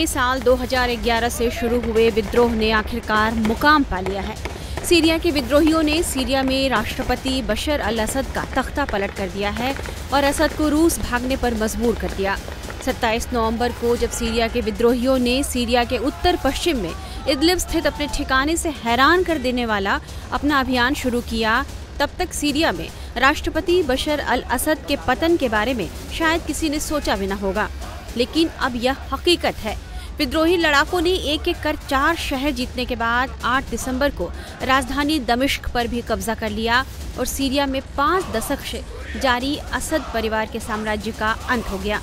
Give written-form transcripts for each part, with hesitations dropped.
में साल 2011 से शुरू हुए विद्रोह ने आखिरकार मुकाम पा लिया है। सीरिया के विद्रोहियों ने सीरिया में राष्ट्रपति बशर अल असद का तख्ता पलट कर दिया है और असद को रूस भागने पर मजबूर कर दिया। 27 नवंबर को जब सीरिया के विद्रोहियों ने सीरिया के उत्तर पश्चिम में इदलिब स्थित अपने ठिकाने से हैरान कर देने वाला अपना अभियान शुरू किया, तब तक सीरिया में राष्ट्रपति बशर अल असद के पतन के बारे में शायद किसी ने सोचा भी न होगा। लेकिन अब यह हकीकत है। विद्रोही लड़ाकों ने एक एक कर 4 शहर जीतने के बाद 8 दिसंबर को राजधानी दमिश्क पर भी कब्जा कर लिया और सीरिया में 5 दशक से जारी असद परिवार के साम्राज्य का अंत हो गया।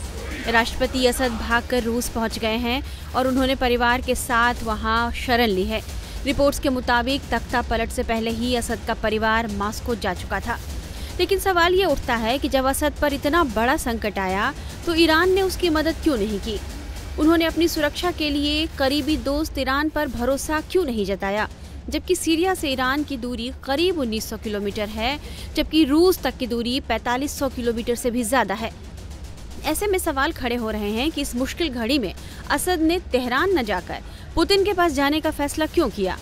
राष्ट्रपति असद भागकर रूस पहुंच गए हैं और उन्होंने परिवार के साथ वहां शरण ली है। रिपोर्ट्स के मुताबिक तख्ता पलट से पहले ही असद का परिवार मॉस्को जा चुका था। लेकिन सवाल ये उठता है कि जब असद पर इतना बड़ा संकट आया तो ईरान ने उसकी मदद क्यों नहीं की? उन्होंने अपनी सुरक्षा के लिए करीबी दोस्त ईरान पर भरोसा क्यों नहीं जताया? जबकि सीरिया से ईरान की दूरी करीब 1900 किलोमीटर है, जबकि रूस तक की दूरी 4500 किलोमीटर से भी ज्यादा है। ऐसे में सवाल खड़े हो रहे हैं कि इस मुश्किल घड़ी में असद ने तेहरान न जाकर पुतिन के पास जाने का फैसला क्यों किया?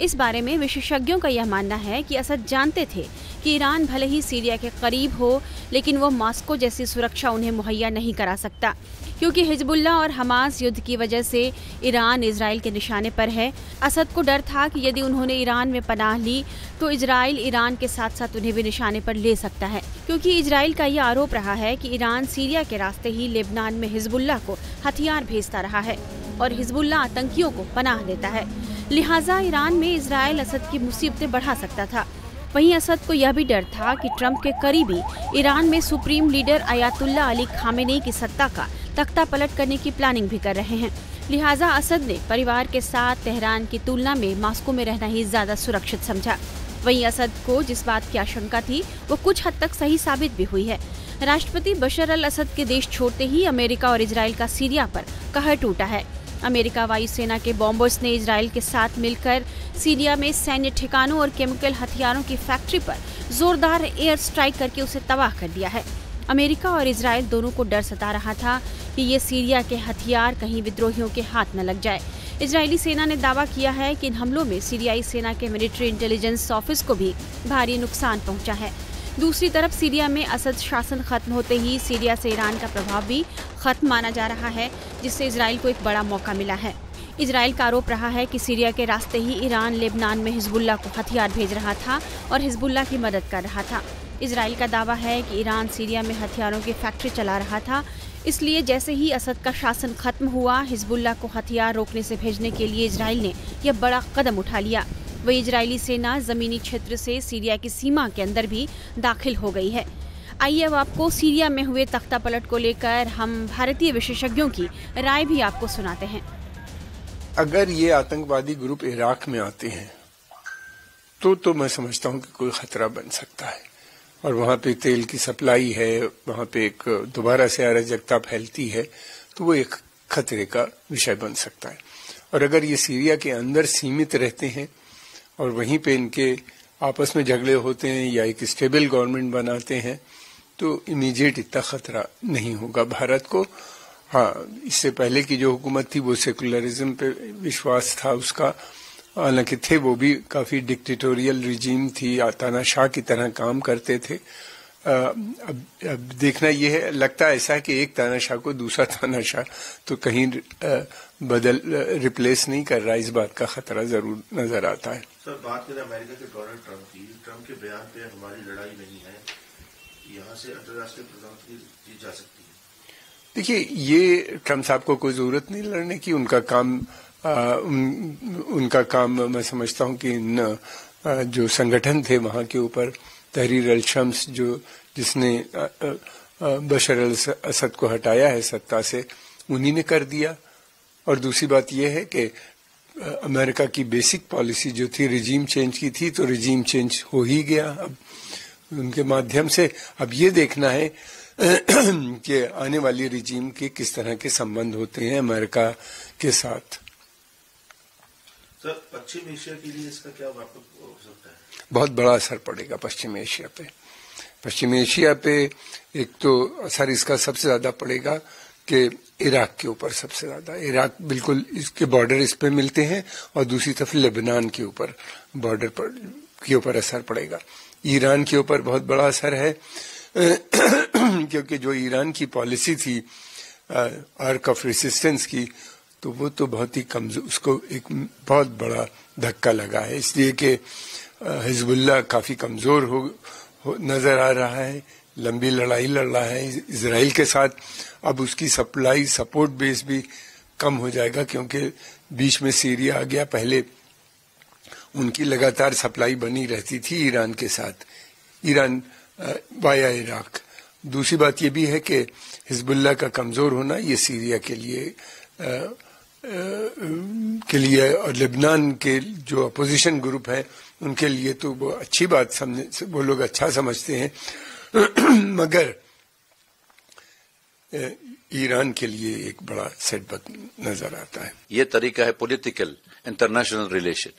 इस बारे में विशेषज्ञों का यह मानना है कि असद जानते थे कि ईरान भले ही सीरिया के करीब हो, लेकिन वो मॉस्को जैसी सुरक्षा उन्हें मुहैया नहीं करा सकता, क्योंकि हिजबुल्लाह और हमास युद्ध की वजह से ईरान इजराइल के निशाने पर है। असद को डर था कि यदि उन्होंने ईरान में पनाह ली तो इजराइल ईरान के साथ साथ उन्हें भी निशाने पर ले सकता है, क्योंकि इजराइल का यह आरोप रहा है कि ईरान सीरिया के रास्ते ही लेबनान में हिजबुल्लाह को हथियार भेजता रहा है और हिजबुल्लाह आतंकियों को पनाह देता है। लिहाजा ईरान में इजराइल असद की मुसीबतें बढ़ा सकता था। वहीं असद को यह भी डर था कि ट्रंप के करीबी ईरान में supreme leader Ayatollah Ali Khamenei की सत्ता का तख्ता पलट करने की प्लानिंग भी कर रहे हैं। लिहाजा असद ने परिवार के साथ तेहरान की तुलना में मॉस्को में रहना ही ज्यादा सुरक्षित समझा। वहीं असद को जिस बात की आशंका थी वो कुछ हद तक सही साबित भी हुई है। राष्ट्रपति बशर अल असद के देश छोड़ते ही अमेरिका और इजराइल का सीरिया पर कहर टूटा है। अमेरिका वायुसेना के बॉम्बर्स ने इजराइल के साथ मिलकर सीरिया में सैन्य ठिकानों और केमिकल हथियारों की फैक्ट्री पर जोरदार एयर स्ट्राइक करके उसे तबाह कर दिया है। अमेरिका और इजराइल दोनों को डर सता रहा था कि ये सीरिया के हथियार कहीं विद्रोहियों के हाथ न लग जाए। इजरायली सेना ने दावा किया है कि इन हमलों में सीरियाई सेना के मिलिट्री इंटेलिजेंस ऑफिस को भी भारी नुकसान पहुंचा है। दूसरी तरफ सीरिया में असद शासन खत्म होते ही सीरिया से ईरान का प्रभाव भी खत्म माना जा रहा है, जिससे इजराइल को एक बड़ा मौका मिला है। इजराइल का आरोप रहा है कि सीरिया के रास्ते ही ईरान लेबनान में हिजबुल्लाह को हथियार भेज रहा था और हिजबुल्लाह की मदद कर रहा था। इजराइल का दावा है कि ईरान सीरिया में हथियारों की फैक्ट्री चला रहा था, इसलिए जैसे ही असद का शासन खत्म हुआ, हिजबुल्लाह को हथियार रोकने से भेजने के लिए इजराइल ने यह बड़ा कदम उठा लिया। वही इजरायली सेना जमीनी क्षेत्र से सीरिया की सीमा के अंदर भी दाखिल हो गई है। आइए अब आपको सीरिया में हुए तख्ता पलट को लेकर हम भारतीय विशेषज्ञों की राय भी आपको सुनाते हैं। अगर ये आतंकवादी ग्रुप इराक में आते हैं तो मैं समझता हूँ कि कोई खतरा बन सकता है, और वहाँ पे तेल की सप्लाई है, वहाँ पे एक दोबारा से अराजकता फैलती है, तो वो एक खतरे का विषय बन सकता है। और अगर ये सीरिया के अंदर सीमित रहते हैं और वहीं पे इनके आपस में झगड़े होते हैं या एक स्टेबल गवर्नमेंट बनाते हैं, तो इमीडिएट इतना खतरा नहीं होगा भारत को। हाँ, इससे पहले की जो हुकूमत थी वो सेकुलरिज्म पे विश्वास था उसका, हालांकि थे वो भी काफी डिक्टेटोरियल रिजीम थी, तानाशाह की तरह काम करते थे। अब देखना ये है, लगता है ऐसा कि एक तानाशाह को दूसरा तानाशाह तो कहीं रिप्लेस नहीं कर रहा, इस बात का खतरा जरूर नजर आता है। सर, बात करें अमेरिका के डोनाल्ड ट्रंप की, ट्रंप के बयान पे हमारी लड़ाई नहीं है, यहाँ से अंतर्राष्ट्रीय प्रधानमंत्री जीत जा सकती है। देखिए, ये ट्रंप साहब को कोई जरूरत नहीं लड़ने की, उनका काम मैं समझता हूँ कि जो संगठन थे वहां के ऊपर, तहरीर अल शम्स जिसने बशर अल असद को हटाया है सत्ता से, उन्हीं ने कर दिया। और दूसरी बात यह है कि अमेरिका की बेसिक पॉलिसी जो थी रिजीम चेंज की थी, तो रिजीम चेंज हो ही गया। अब उनके माध्यम से अब ये देखना है कि आने वाली रिजीम के किस तरह के संबंध होते हैं अमेरिका के साथ। सर, पश्चिम एशिया के लिए इसका क्या व्यापक हो सकता है? बहुत बड़ा असर पड़ेगा पश्चिम एशिया पे। पश्चिम एशिया पे एक तो असर इसका सबसे ज्यादा पड़ेगा کہ عراق کے اوپر سب سے زیادہ، عراق بالکل اس کے بارڈر اس پہ ملتے ہیں، اور دوسری طرف لبنان کے اوپر بارڈر پر کے اوپر اثر پڑے گا. ایران کے اوپر بہت بڑا اثر ہے کیونکہ جو ایران کی پالیسی تھی آرک آف ریسسٹنس کی، تو وہ تو بہت ہی کمزور، اس کو ایک بہت بڑا دھکا لگا ہے، اس لیے کہ حزب اللہ کافی کمزور نظر آ رہا ہے، لمبی لڑائی لڑ رہا ہے اسرائیل کے ساتھ. اب اس کی سپلائی سپورٹ بیس بھی کم ہو جائے گا، کیونکہ بیچ میں سیریا آ گیا. پہلے ان کی لگاتار سپلائی بنی رہتی تھی ایران کے ساتھ، ایران وایا عراق. دوسری بات یہ بھی ہے کہ حزب اللہ کا کمزور ہونا یہ سیریا کے لیے اور لبنان کے جو اپوزیشن گروپ ہے ان کے لیے تو وہ اچھی بات وہ لوگ اچھا سمجھتے ہیں، مگر ایران کے لیے ایک بڑا سیٹ بیک نظر آتا ہے. یہ طریقہ ہے پولیٹیکل انٹرنیشنل ریلیشن.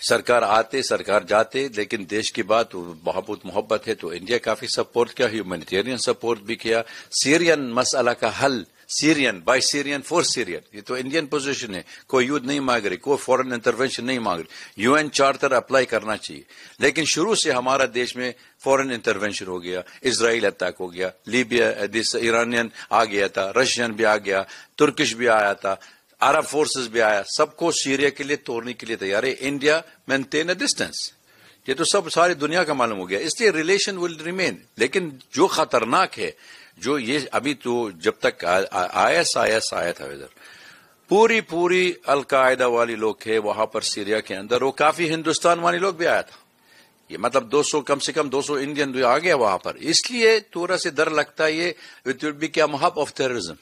سرکار آتے سرکار جاتے، لیکن دیش کی بات بہت محبت ہے تو انڈیا کافی سپورٹ کیا، ہیومینیٹیرین سپورٹ بھی کیا. سیرین مسئلہ کا حل سیرین بائی سیرین فور سیرین، یہ تو انڈین پوزیشن ہے. کوئی یوتھ نہیں مانگ رہی، کوئی فورن انٹرونشن نہیں مانگ رہی. UN چارٹر اپلائی کرنا چاہیے، لیکن شروع سے ہمارا دیش میں فورن انٹرونشن ہو گیا. اسرائیل اٹیک ہو گیا، لیبیا ایرانین آ گیا تھا، رشین بھی آ گیا، ترکش بھی آیا تھا، عرب فورسز بھی آیا. سب کو سیریا کے لیے توڑنے کے لیے تیار ہے. انڈیا مینٹین اے ڈسٹینس، یہ تو سب ساری دنیا کا معلوم ہو گیا. اس لیے ریلیشن ول ریمین. لیکن جو خطرناک ہے، جو یہ ابھی تو جب تک IS آیا تھا ادھر، پوری القاعدہ والی لوگ تھے وہاں پر سیریا کے اندر، وہ کافی ہندوستان والی لوگ بھی آیا تھا. یہ مطلب 200 کم سے کم 200 انڈین بھی آ گیا وہاں پر. اس لیے تھوڑا سے ڈر لگتا ہے یہ اٹ ول بی کیا ہب آف ٹیررزم.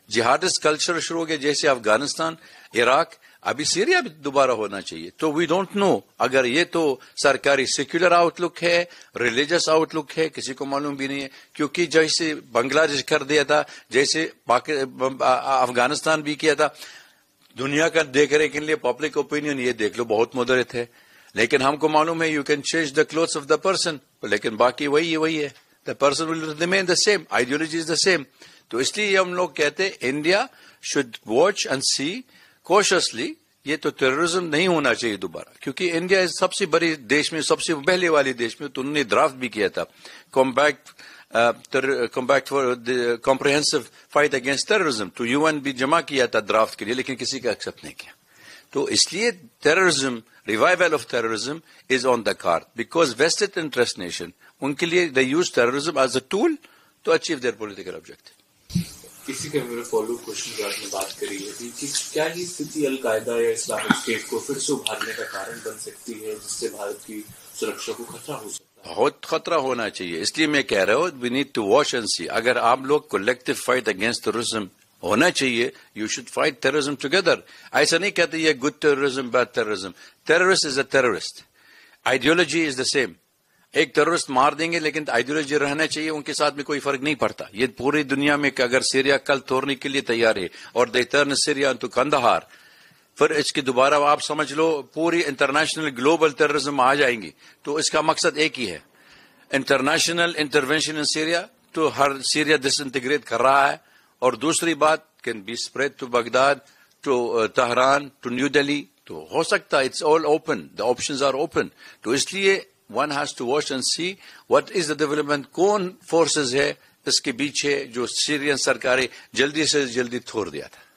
جہادسٹ کلچر شروع ہو گیا، جیسے افغانستان، عراق، ابھی سیریا بھی دوبارہ ہونا چاہیے. تو وی ڈونٹ نو اگر یہ تو سرکاری سیکولر آؤٹ لک ہے، ریلیجس آؤٹ لک ہے، کسی کو معلوم بھی نہیں ہے. کیونکہ جیسے بنگلہ دیش کر دیا تھا، جیسے افغانستان بھی کیا تھا، دنیا کا دیکھنے کے لیے پبلک اوپینین یہ دیکھ لو بہت مدرت ہے. لیکن ہم کو معلوم ہے you can change the clothes of the person, لیکن باقی وہی ہے. The person will remain the same, ideology is the same. تو اس لیے ہم لوگ کہتے ہیں انڈیا شوڈ واچ اینڈ سی کوشسلی. یہ تو ٹیررزم نہیں ہونا چاہیے دوبارہ، کیونکہ انڈیا سب سے بڑی دیش میں، سب سے پہلے والی دیش میں، تو انہوں نے ڈرافٹ بھی کیا تھا compact for comprehensive fight against terrorism. تو UN بھی جمع کیا تھا ڈرافٹ کے لیے، لیکن کسی کا ایکسپٹ نہیں کیا. تو اس لیے terrorism, revival of terrorism is on the card, because vested interest nation ان کے لیے they use terrorism as a tool to achieve their political objective. اسی کا میرا فالو کوشچن جو آپ نے بات کری ہے کہ کیا یہ استھتی القاعدہ یا اسلامک اسٹیٹ کو پھر سے ابھارنے کا کارن بن سکتی ہے، جس سے بھارت کی سرکشا کو خطرہ ہو سکتا ہے؟ بہت خطرہ ہونا چاہیے. اس لیے میں کہہ رہا ہوں we need to watch and see. اگر آپ لوگ کولیکٹو فائٹ اگینسٹ ٹیررزم ہونا چاہیے، you should fight terrorism together. ایسا نہیں کہتے یہ good terrorism bad terrorism. Terrorist is a terrorist, ideology is the same. ایک ٹیررسٹ مار دیں گے لیکن آئیڈیولوجی رہنا چاہیے، ان کے ساتھ میں کوئی فرق نہیں پڑتا. یہ پوری دنیا میں کہ اگر سیریا کل توڑنے کے لیے تیار ہے اور the turn Syria to Kandahar, پھر اس کی دوبارہ آپ سمجھ لو پوری انٹرنیشنل گلوبل ٹیررزم آ جائیں گی. تو اس کا مقصد ایک ہی ہے، انٹرنیشنل انٹرونشن ان سیریا. تو ہر سیریا ڈس انٹیگریٹ کر رہا ہے. اور دوسری بات can be spread to Baghdad, to Tehran, to New Delhi. تو ہو سکتا ہے it's all open, the options are open. تو اس لیے one has to watch and see what is the development. کون فورسز ہے اس کے پیچھے جو سیرین سرکاریں جلدی سے جلدی توڑ دیا تھا.